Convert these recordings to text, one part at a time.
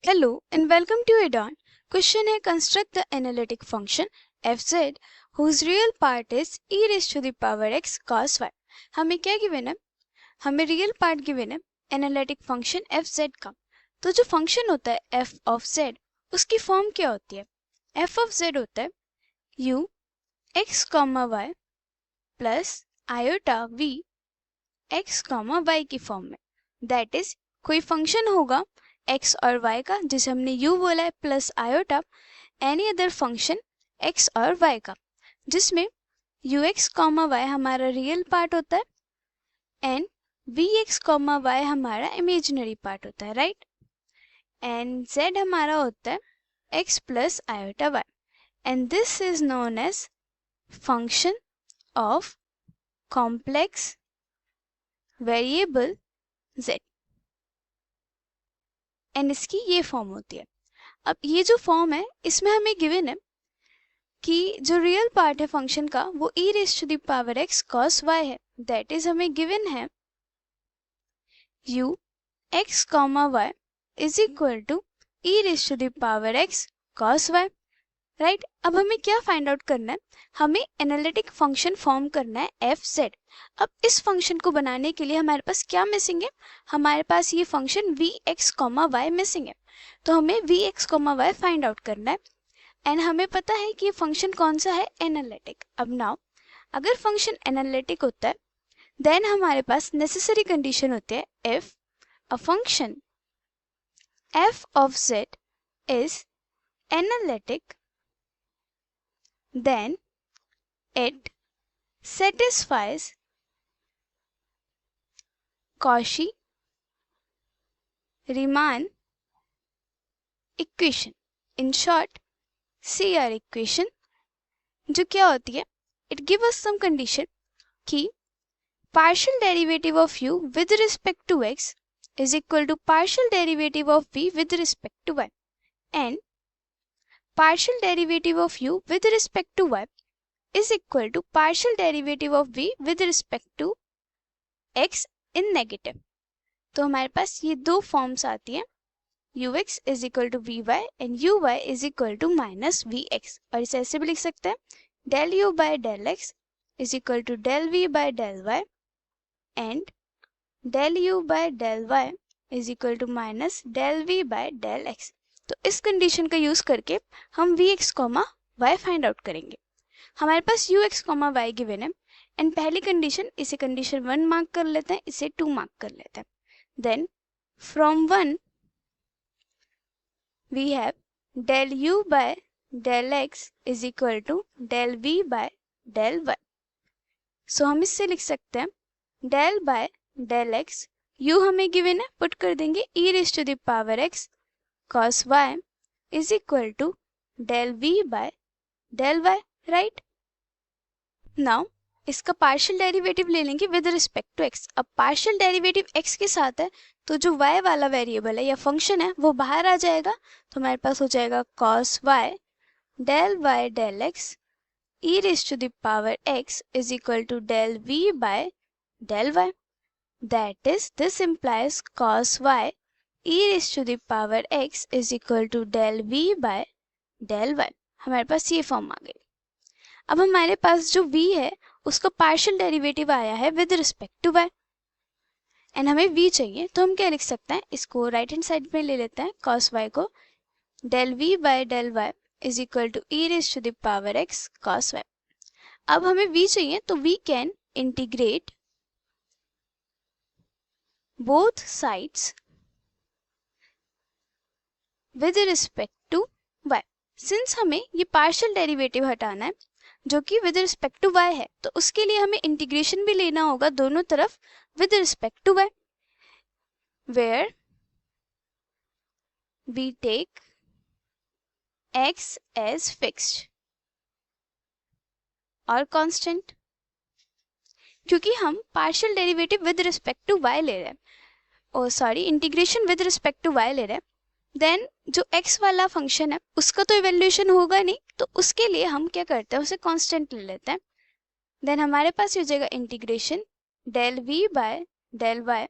Hello and welcome to Adon. Question है construct the analytic function fz whose real part is e raised to the power x cos y. हमें क्या given है? हमें real part given है analytic function fz का. तो जो function होता है f of z उसकी फॉर्म क्या होती है? f of z होता है u x y plus iota v x y की फॉर्म में. दैट इज कोई फंक्शन होगा x और y का जिसे हमने u बोला है plus iota any other function x और y का जिसमें ux y हमारा रियल पार्ट होता है एंड vx y हमारा इमेजिनरी पार्ट होता है, राइट. एंड z हमारा होता है x plus iota y and this is known as function of complex variable z and इसकी ये फॉर्म होती है. अब ये जो फॉर्म है इसमें हमें गिवन है कि जो रियल पार्ट है फंक्शन का वो e raise to the power x cos y है. दैट इज हमें गिवन है u x y is equal to e raise to the power x cos y, right. अब हमें क्या फाइंड आउट करना है? हमें एनालिटिक फंक्शन फॉर्म करना है fz. अब इस फंक्शन को बनाने के लिए हमारे पास क्या मिसिंग है? हमारे पास ये फंक्शन vx y मिसिंग है. तो हमें vx y फाइंड आउट करना है एंड हमें पता है कि ये फंक्शन कौन सा है? एनालिटिक. अब नाउ अगर फंक्शन एनालिटिक होता है देन हमारे पास नेसेसरी कंडीशन होती है if a function f of z is analytic then it satisfies Cauchy-Riemann equation. In short, CR equation जो क्या होती है? It gives us some condition कि partial derivative of u with respect to x is equal to partial derivative of v with respect to y and partial derivative of u with respect to y is equal to partial derivative of v with respect to x in negative. तो हमारे पास ये दो forms आती हैं ux is equal to vy and uy is equal to minus vx. और इसे ऐसे भी लिख सकते हैं del u by del x is equal to del v by del y and del u by del y is equal to minus del v by del x. तो इस condition का यूज करके हम vx y फाइंड आउट करेंगे. हमारे पास ux y given है and पहली कंडीशन इसे कंडीशन 1 मार्क कर लेते हैं, इसे 2 मार्क कर लेते हैं. Then from 1 we have del u by del x is equal to del v by del y. So हम इससे लिख सकते हैं del by del x, u हमें गिवन है पुट कर देंगे e raised to the power x cos y is equal to del v by del y, right. Now इसका पार्शियल डेरिवेटिव ले लेंगे विद रिस्पेक्ट टू x. अब partial derivative x के साथ है तो जो y वाला वेरिएबल है या फंक्शन है वो बाहर आ जाएगा. तो हमारे पास हो जाएगा cos y del y del x e raised to the power x is equal to del v by del y. That is, this implies cos y e raised to the power x is equal to del v by del y. हमारे पास ये form आ गई. अब हमारे पास जो v है उसका partial derivative आया है with respect to y and हमें v चाहिए. तो हम क्या लिख सकते हैं? इसको राइट हैंड साइड में ले लेते हैं cos y को del v by del y is equal to e raise to the power x cos y. अब हमें v चाहिए तो we can integrate both sides with respect to y. Since हमें ये पार्शियल डेरिवेटिव हटाना है जो कि विद रिस्पेक्ट टू y है तो उसके लिए हमें इंटीग्रेशन भी लेना होगा दोनों तरफ with respect to y, where we take x as fixed और कांस्टेंट. क्योंकि हम partial derivative with respect to y ले रहे हैं, oh sorry integration with respect to y ले रहे हैं, देन जो x वाला फंक्शन है उसका तो इवेल्युएशन होगा नहीं तो उसके लिए हम क्या करते हैं उसे कांस्टेंट ले लेते हैं. देन हमारे पास हो जाएगा integration del v by del y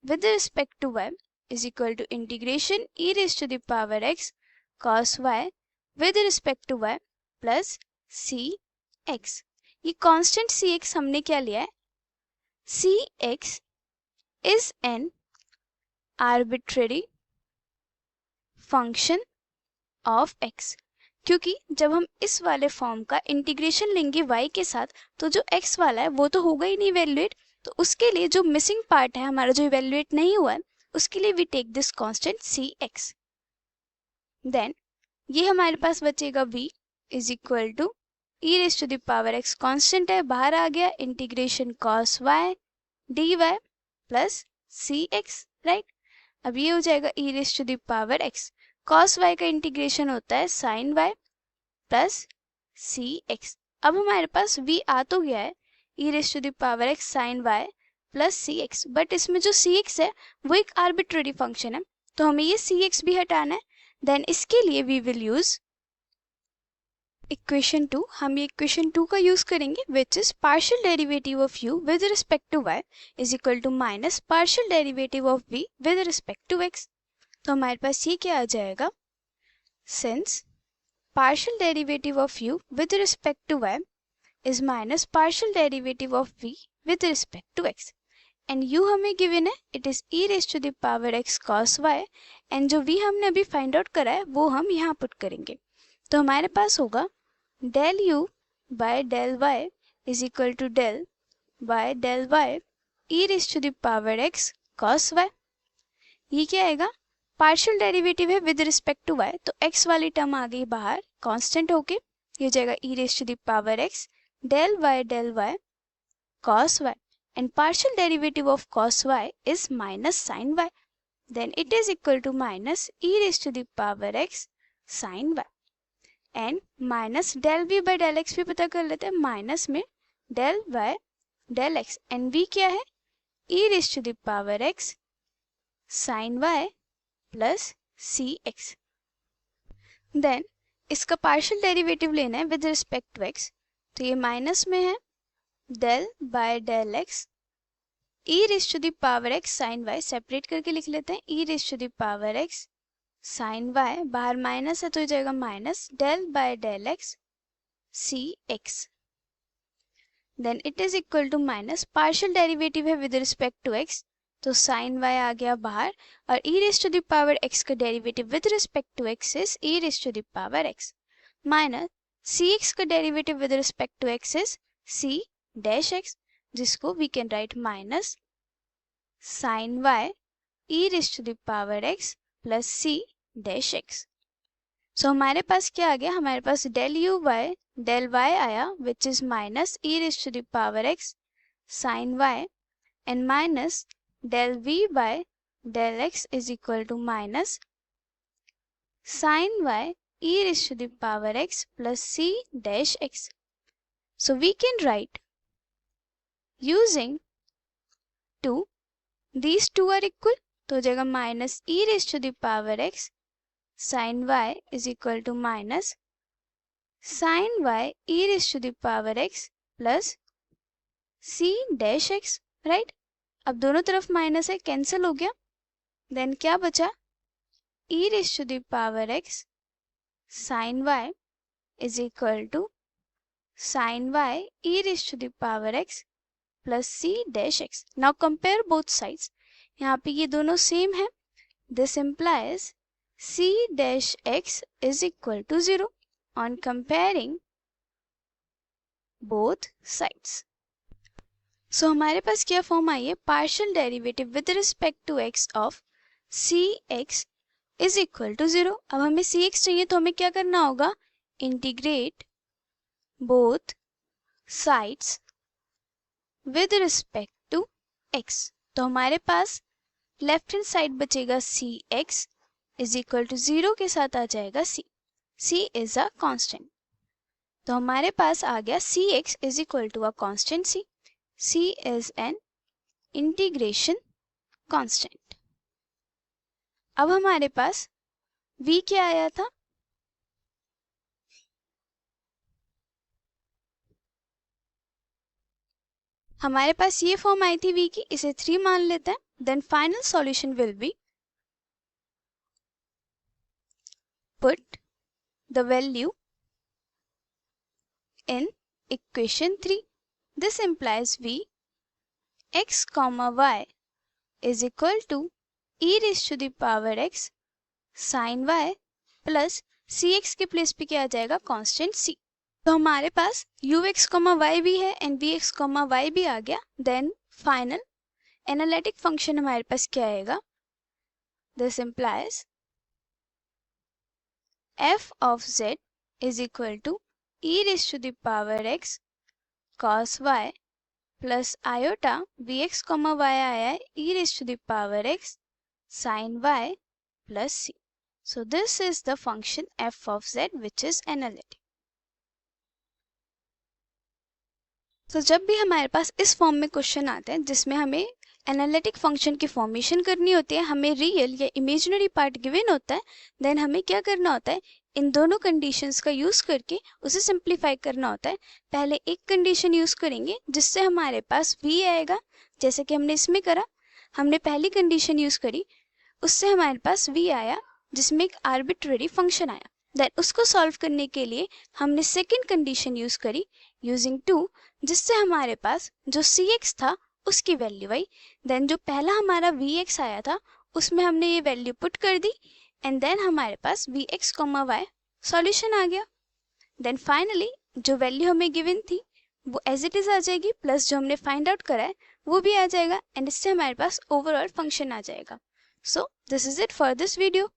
with respect to y is equal to integration e raise to the power x cos y with respect to y plus C x. ये constant c x हमने क्या लिया है, c x is an arbitrary function of x, क्योंकि जब हम इस वाले फॉर्म का इंटीग्रेशन लेंगे y के साथ तो जो x वाला है वो तो होगा ही नहीं इवेल्युएट, तो उसके लिए जो मिसिंग पार्ट है हमारा जो इवेल्युएट नहीं हुआ है उसके लिए we take this constant c x. Then ये हमारे पास बचेगा v is equal to e raise to the power x, constant है बाहर आ गया, integration cos y d y plus सी एक्स, राइट। अब ये हो जाएगा e raise to the power x, cos y का इंटीग्रेशन होता है साइन वाई प्लस सी एक्स। अब हमारे पास v आ तो गया है e raise to the power x sine y plus C x, but इसमें जो सी एक्स है वो एक आर्बिट्रेरी फंक्शन है तो हमें ये सी एक्स भी हटाना है। देन इसके लिए वी विल यूज इक्वेशन 2। हम ये इक्वेशन 2 का यूज करेंगे which is partial derivative of u with respect to y is equal to minus partial derivative of v with respect to x। तो हमारे पास ये क्या आ जाएगा, since partial derivative of u with respect to y is minus partial derivative of v with respect to x and u हमें given है it is e raised to the power x cos y and जो v हमने अभी find out करा है वो हम यहाँ पुट करेंगे। तो हमारे पास होगा del u by del y is equal to del by del y e raised to the power x cos y। ये क्या आएगा, पार्शियल डेरिवेटिव है विद रिस्पेक्ट टू y तो x वाली टर्म आ गई बाहर कांस्टेंट होके, ये हो जाएगा e raise to the power x del y cos y and partial derivative of cos y is minus sin y, then it is equal to minus e raised to the power x sin y and minus del v by del x भी पता कर लेते हैं, minus में del y del x and v क्या है e raised to the power x sin y plus C x. Then इसका partial derivative लेना है विद रिस्पेक्ट टू एक्स, तो ये माइनस में है del by del x e raise to the power x sine y, separate करके लिख लेते हैं e raise to the power x sine y, बाहर माइनस है तो हो जाएगा minus del by del x c x. Then it is equal to minus partial derivative है विद रिस्पेक्ट टू एक्स तो साइन वाई आ गया बाहर और e raise to the power x का derivative with respect to x is e raise to the power x minus c x का derivative with respect to x is c dash x, जिसको we can write minus sine y e raise to the power x plus c dash x। So हमारे पास क्या आ गया, हमारे पास del u by del y आया which is minus e raise to the power x sine y and minus del v by del x is equal to minus sin y e raised to the power x plus c dash x. So we can write using 2, these two are equal तो हो जाएगा minus e raised to the power x sin y is equal to minus sin y e raised to the power x plus c dash x, right। अब दोनों तरफ minus है cancel हो गया, then क्या बचा e raise to the power x sin y is equal to sin y e raise to the power x plus c dash x। Now compare both sides, यहाँ पे ये दोनों सेम है, this implies c dash x is equal to 0 on comparing both sides. So हमारे पास क्या form आई है, partial derivative with respect to x of c x is equal to 0। अब हमें सी एक्स चाहिए तो हमें क्या करना होगा, integrate both sides with respect to x। तो हमारे पास लेफ्ट हैंड साइड बचेगा C x is equal to 0 के साथ आ जाएगा c इज अ कांस्टेंट, तो हमारे पास आ गया c x is equal to a constant c is an integration constant। अब हमारे पास v क्या आया था, हमारे पास ये फॉर्म आई थी v की, इसे 3 मान लेते हैं, then final solution will be put the value in equation 3. This implies v x comma y is equal to e raised to the power x sin y plus C x के place पे क्या आ जाएगा, constant c. तो हमारे पास u x comma y भी है and v x comma y भी आ गया. देन फाइनल एनालिटिक फंक्शन हमारे पास क्या आएगा, this implies f of z is equal to e raised to the power x cos y plus iota vx comma y आया है e raised to the power x sin y plus c. So this is the function f of z which is analytic. तो जब भी हमारे पास इस form में question आते हैं जिसमें हमें एनालिटिक फंक्शन की फॉर्मेशन करनी होती है, हमें रियल या इमेजिनरी पार्ट गिवन होता है, देन हमें क्या करना होता है, इन दोनों कंडीशंस का यूज़ करके उसे सिंप्लीफाई करना होता है. पहले एक कंडीशन यूज़ करेंगे जिससे हमारे पास v आएगा, जैसे कि हमने इसमें करा. हमने पहली कंडीशन यूज़ करी, उससे हमारे पास v आया जिसमें एक आर्बिट्रेरी फंक्शन आया. देन उसको सॉल्व करने के लिए हमने सेकेंड कंडीशन यूज़ करी यूजिंग 2, जिससे हमारे पास जो cx था उसकी वैल्यू आई. देन जो पहला हमारा vx आया था उसमें हमने ये वैल्यू पुट कर दी एंड देन हमारे पास vx कॉमा y सॉल्यूशन आ गया. देन फाइनली जो वैल्यू हमें गिवन थी वो एज इट इज़ आ जाएगी, प्लस जो हमने फाइंड आउट करा है वो भी आ जाएगा एंड इससे हमारे पास ओवरऑल फंक्शन आ जाएगा. So this is it for this video.